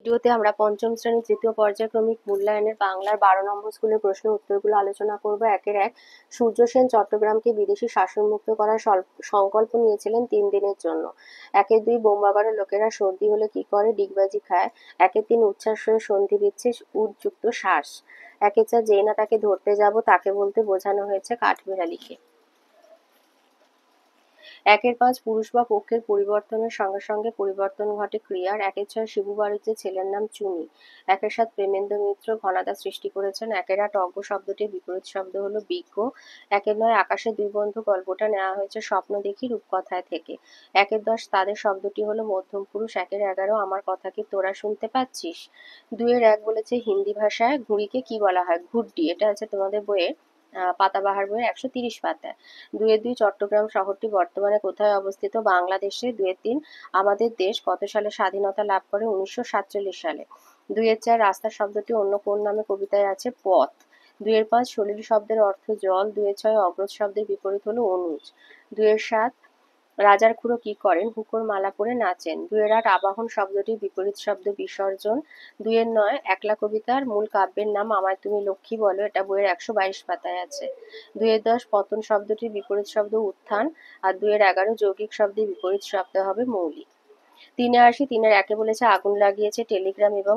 ভিডিওতে আমরা পঞ্চম শ্রেণীর তৃতীয় পর্যায়ক্রমিক মূল্যায়নের বাংলার 12 নম্বর স্কুলের প্রশ্ন উত্তরগুলো আলোচনা করব। একের এক। সূর্য সেন চট্টগ্রামকে বিদেশি শাসনমুক্ত করার সংকল্প নিয়েছিলেন 3 দিনের জন্য। একের দুই। বোম্বাগড়ের লোকেরা সর্দি হলে কি করে? ডিগবাজি খায়। একের তিন। উচ্ছ্বাস হয়ে সন্ধি বিচ্ছিন্ন উদ্যুক্ত শ্বাস। একের চার। যেই না তাকে ধরতে যাব তাকে বলতে বোঝানো হয়েছে কাঠবিড়ালিকে। একের পাঁচ। পুরুষ বা পক্ষের পরিবর্তনের সঙ্গে সঙ্গে পরিবর্তন ঘটে ক্রিয়ার। একের ছয়। শিবু বাড়িতে ছেলের নাম চুনি। একের সাত। প্রেমেন্দ্র মিত্র ঘনাদা সৃষ্টি করেছেন। একের আট। অজ্ঞ শব্দটির বিপরীত শব্দ হলো বিজ্ঞ। একের নয়। আকাশে দুই বন্ধু গল্পটা নেওয়া হয়েছে স্বপ্ন দেখি রূপকথায় থেকে। একের দশ। তাদের শব্দটি হলো মধ্যম পুরুষ। একের এগারো। আমার কথা কি তোরা শুনতে পাচ্ছিস? দুইয়ের এক বলেছে হিন্দি ভাষায় ঘুড়িকে কি বলা হয়? ঘুড্ডি। এটা আছে তোমাদের বইয়ে পাতাবাহার বইয়ের 130 পাতায়। দুইয়ের দুই। চট্টগ্রাম শহরটি বর্তমানে কোথায় অবস্থিত? বাংলাদেশে। দুইয়ের তিন। আমাদের দেশ কত সালে স্বাধীনতা লাভ করে? 1947 সালে। দুইয়ের চার। রাস্তা শব্দটি অন্য কোন নামে কবিতায় আছে? পথ। দুইয়ের পাঁচ। সলিল শব্দের অর্থ জল। দুইয়ের ছয়। অগ্রজ শব্দের বিপরীত হলো অনুজ। দুইয়ের সাত। রাজার খুড়ো কি করেন? হুঁকোর মালা পরে নাচেন। দুইয়ের আট। আবাহন শব্দটির বিপরীত শব্দ বিসর্জন। দুইয়ের নয়। একলা কবিতার মূল কাব্যের নাম আমায় তুমি লক্ষ্মী বলো। এটা বইয়ের 122 পাতায় আছে। দুইয়ের দশ। পতন শব্দটির বিপরীত শব্দ উত্থান। আর দুইয়ের এগারো। যৌগিক শব্দের বিপরীত শব্দ হবে মৌলিক। তিনে আসি। তিনের একে বলেছে আগুন লাগিয়েছে টেলিগ্রাম এবং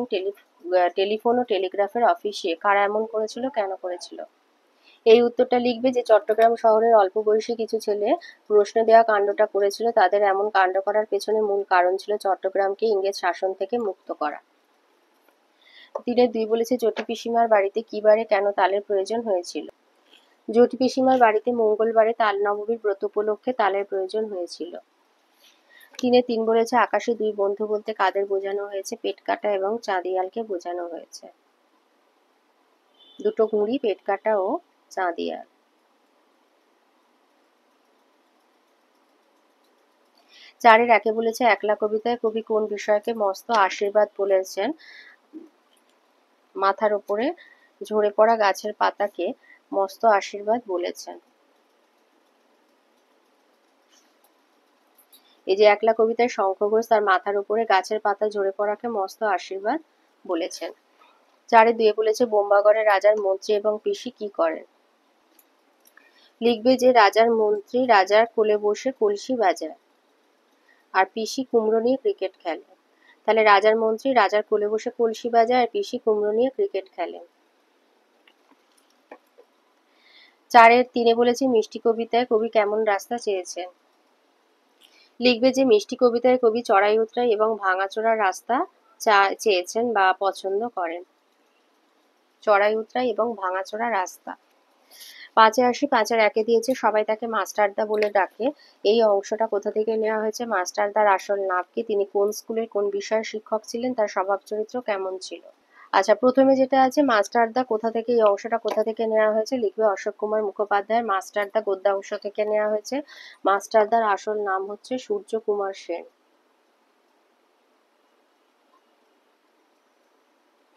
টেলিফোন ও টেলিগ্রাফের অফিসে। কারা এমন করেছিল? কেন করেছিল? এই উত্তরটা লিখবে যে চট্টগ্রাম শহরের অল্প বয়সী কিছু ছেলে প্রশ্ন দেওয়া কাণ্ডটা করেছিল। তাদের এমন কাণ্ড করার পেছনে মূল কারণ ছিল চট্টগ্রামকে ইংরেজ শাসন থেকে মুক্ত করা। তিনের দুই বলেছে জটি পিসিমার বাড়িতে কি বারে কেন তালের প্রয়োজন হয়েছিল? জটি পিসিমার বাড়িতে মঙ্গলবারে তাল নবমীর ব্রত উপলক্ষে তালের প্রয়োজন হয়েছিল। তিনে তিন বলেছে আকাশে দুই বন্ধু বলতে কাদের বোঝানো হয়েছে? পেটকাটা এবং চাঁদিয়ালকে বোঝানো হয়েছে। দুটো ঘুড়ি, পেটকাটা ও চাঁদিয়াল। চারের একে বলেছে একলা কবিতায় কবি কোন বিষয়কে মস্ত আশীর্বাদ বলেছেন? মাথার উপরে ঝরে পড়া গাছের পাতাকে মস্ত আশীর্বাদ বলেছেন। এই যে একলা কবিতায় শঙ্খ ঘোষ তার মাথার উপরে গাছের পাতা ঝরে পড়াকে মস্ত আশীর্বাদ বলেছেন। চারে দুয়ে বলেছে বোম্বাগড়ের রাজার মন্ত্রী এবং পিসি কি করেন? লিখবে যে রাজার মন্ত্রী রাজার কোলে বসে কলসি বাজায় আর পিসি কুমড়ো নিয়ে ক্রিকেট খেলে। তাহলে রাজার মন্ত্রী রাজার কোলে বসে কলসি বাজায় আর পিসি কুমড়ো নিয়ে ক্রিকেট খেলে। চারের তিনে বলেছে মিষ্টি কবিতায় কবি কেমন রাস্তা চেয়েছেন? লিখবে যে মিষ্টি কবিতায় কবি চড়াই উতরাই এবং ভাঙাচোরা রাস্তা চেয়েছেন বা পছন্দ করেন। চড়াই উতরাই এবং ভাঙাচোরা রাস্তা। পাঁচে আসি। পাঁচের একে দিয়েছে সবাই তাকে মাস্টারদা বলে ডাকে। এই অংশটা কোথা থেকে নেওয়া হয়েছে? মাস্টারদার আসল নাম কি? তিনি কোন স্কুলের কোন বিষয়ের শিক্ষক ছিলেন? তার স্বভাব চরিত্র কেমন ছিল? আচ্ছা, প্রথমে যেটা আছে মাস্টারদা কোথা থেকে, এই অংশটা কোথা থেকে নেওয়া হয়েছে? লিখবে অশোক কুমার মুখোপাধ্যায়ের মাস্টারদা গদ্যাংশ থেকে নেওয়া হয়েছে। মাস্টারদার আসল নাম হচ্ছে সূর্য কুমার সেন।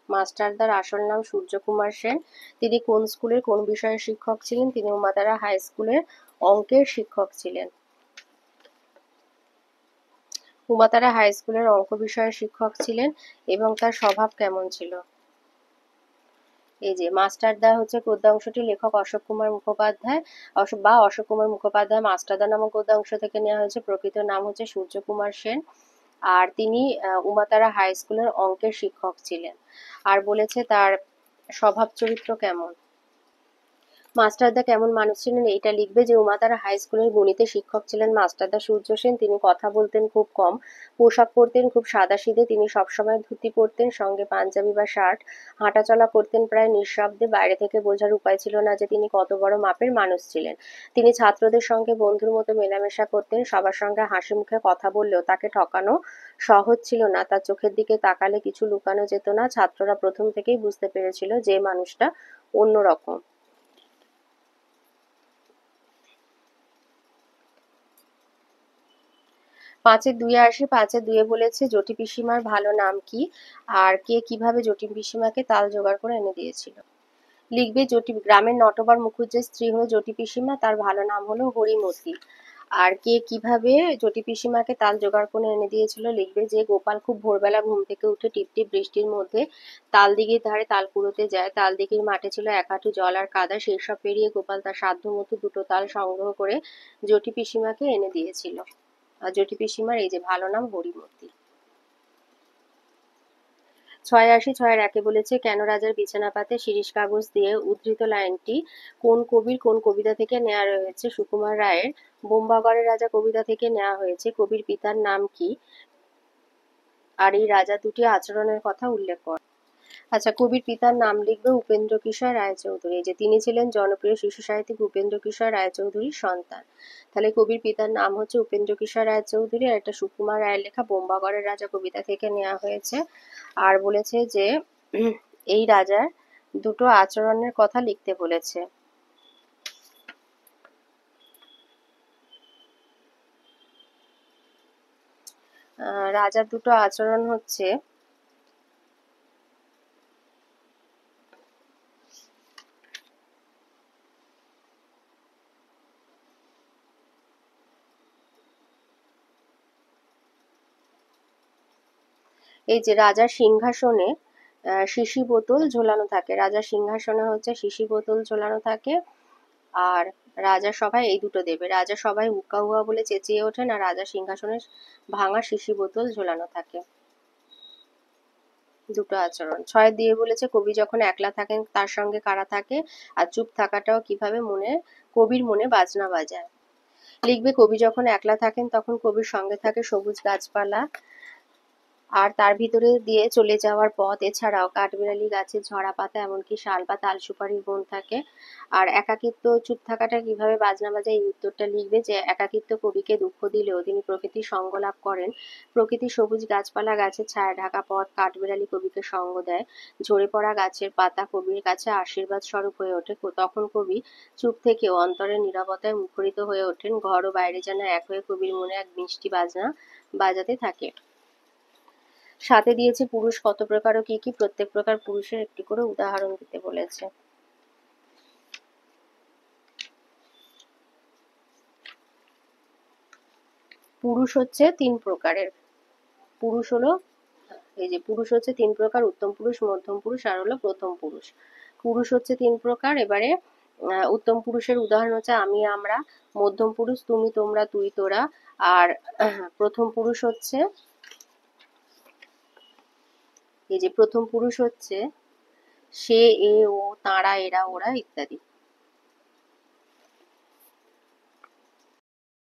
মাস্টারদার আসল নাম সূর্য কুমার সেন। তিনি কোন স্কুলের কোন বিষয়ের শিক্ষক ছিলেন? তিনি উমাতারা হাই স্কুলের অঙ্কের শিক্ষক ছিলেন। উমাতারা হাই স্কুলের অঙ্ক বিষয়ের শিক্ষক ছিলেন এবং তার স্বভাব কেমন ছিল? এই যে মাস্টারদা হচ্ছে গদ্যাংশটি লেখক অশোক কুমার মুখোপাধ্যায় অশোক কুমার মুখোপাধ্যায় মাস্টারদা নামক গদ্যাংশ থেকে নেওয়া হয়েছে। প্রকৃত নাম হচ্ছে সূর্য কুমার সেন আর তিনি উমাতারা হাই স্কুলের অঙ্কের শিক্ষক ছিলেন। আর বলেছে তার স্বভাব চরিত্র কেমন। মাস্টারদা কেমন মানুষ ছিলেন এইটা লিখবে যে উমাতারা হাই স্কুলের গণিতের শিক্ষক ছিলেন মাস্টারদা সূর্য সেন। তিনি কথা বলতেন খুব কম, পোশাক পরতেন খুব সাদাসিধে, তিনি সবসময় ধুতি পরতেন সঙ্গে পাঞ্জাবি বা শার্ট, হাঁটাচলা করতেন প্রায় নিঃশব্দে। বাইরে থেকে বোঝার উপায় ছিল না যে তিনি কত বড় মাপের মানুষ ছিলেন। তিনি ছাত্রদের সঙ্গে বন্ধুর মতো মেলামেশা করতেন, সবার সঙ্গে হাসি মুখে কথা বললেও তাকে ঠকানো সহজ ছিল না। তার চোখের দিকে তাকালে কিছু লুকানো যেত না। ছাত্ররা প্রথম থেকেই বুঝতে পেরেছিল যে মানুষটা অন্যরকম। পাঁচের দুইয়ে আসি। পাঁচের দুইয়ে বলেছে জটি পিসিমার ভালো নাম কি আর কে কিভাবে জটি পিসিমাকে তাল জোগাড় করে এনে দিয়েছিল? লিখবে গ্রামের নটবর মুখুজ্জের স্ত্রী হলো জটি পিসিমা, তার ভালো নাম হলো হরিমতি। আর কে কিভাবে জটি পিসিমাকে তাল জোগাড় করে এনে দিয়েছিল লিখবে যে গোপাল খুব ভোরবেলা ঘুম থেকে উঠে টিপটিপ বৃষ্টির মধ্যে তালদিঘির ধারে তাল কুড়োতে যায়। তালদিঘির মাঠে ছিল এক হাঁটু জল আর কাদা, সেই সব পেরিয়ে গোপাল তার সাধ্য মতো দুটো তাল সংগ্রহ করে জটি পিসিমাকে এনে দিয়েছিল। আর জটি পিসিমার এই যে ভালো নাম হরিমতি। ৮৬/৬ বলেছে, কেন রাজার বিছানা পাতে শিরীষ কাগজ দিয়ে উদ্ধৃত লাইনটি কোন কবির কোন কবিতা থেকে নেওয়া রয়েছে? সুকুমার রায়ের বোম্বাগড়ের রাজা কবিতা থেকে নেওয়া হয়েছে। কবির পিতার নাম কি? আর এই রাজা দুটি আচরণের কথা উল্লেখ কর। আচ্ছা, কবির পিতার নাম লিখবে উপেন্দ্র কিশোর রায়চৌধুরী। যে তিনি ছিলেন জনপ্রিয় শিশু সাহিত্যিক উপেন্দ্র কিশোর রায়চৌধুরীর সন্তান। তাহলে কবির পিতার নাম হচ্ছে উপেন্দ্র কিশোর রায়চৌধুরী। আর এটা সুকুমার রায়ের লেখা বোম্বাগড়ের রাজা কবিতা থেকে নেওয়া হয়েছে। আর বলেছে যে এই রাজার দুটো আচরণের কথা লিখতে বলেছে। রাজার দুটো আচরণ হচ্ছে এই যে রাজার সিংহাসনে শিশি বোতল ঝোলানো থাকে। রাজার সিংহাসনে হচ্ছে শিশি বোতল ঝোলানো থাকে। আর রাজা সভায় এই দুটো দেবে, রাজা সভায় উকা হুয়া বলে চেঁচিয়ে ওঠেন আর রাজা সিংহাসনে ভাঙা শিশি বোতল ঝোলানো থাকে। দুটো আচরণ। ৬ দিয়ে বলেছে, কবি যখন একলা থাকেন তার সঙ্গে কারা থাকে? আর চুপ থাকাটাও কিভাবে কবির মনে বাজনা বাজায়। লিখবে কবি যখন একলা থাকেন তখন কবির সঙ্গে থাকে সবুজ গাছপালা আর তার ভিতরে দিয়ে চলে যাওয়ার পথ, এছাড়াও কাঠবিড়ালি গাছের ঝরা পাতা, এমনকি শাল বা তাল সুপারির বন থাকে। আর একাকিত্ব চুপ থাকাটা কিভাবে বাজনা বাজায়, এই উত্তরটা লিখবে যে একাকিত্ব কবিকে দুঃখ দিলেও তিনি প্রকৃতির সঙ্গ লাভ করেন। প্রকৃতির সবুজ গাছপালা, গাছের ছায়া ঢাকা পথ, কাঠবিড়ালি কবিকে সঙ্গ দেয়। ঝরে পড়া গাছের পাতা কবির কাছে আশীর্বাদ স্বরূপ হয়ে ওঠে। তখন কবি চুপ থেকেও অন্তরের নীরবতায় মুখরিত হয়ে ওঠেন। ঘর ও বাইরে যেন এক হয়ে কবির মনে এক মিষ্টি বাজনা বাজাতে থাকে। ৭ দিয়েছে পুরুষ কত প্রকার ও কি কি? প্রত্যেক প্রকার পুরুষের একটি করে উদাহরণ দিতে বলেছে। পুরুষ হচ্ছে ৩ প্রকারের। পুরুষ হলো এই যে পুরুষ হচ্ছে ৩ প্রকার, উত্তম পুরুষ, মধ্যম পুরুষ আর হলো প্রথম পুরুষ। পুরুষ হচ্ছে ৩ প্রকার। এবারে উত্তম পুরুষের উদাহরণ হচ্ছে আমি, আমরা। মধ্যম পুরুষ তুমি, তোমরা, তুই, তোরা। আর প্রথম পুরুষ হচ্ছে এই যে প্রথম পুরুষ হচ্ছে সে, এ, ও, তাঁরা, এরা, ওরা ইত্যাদি।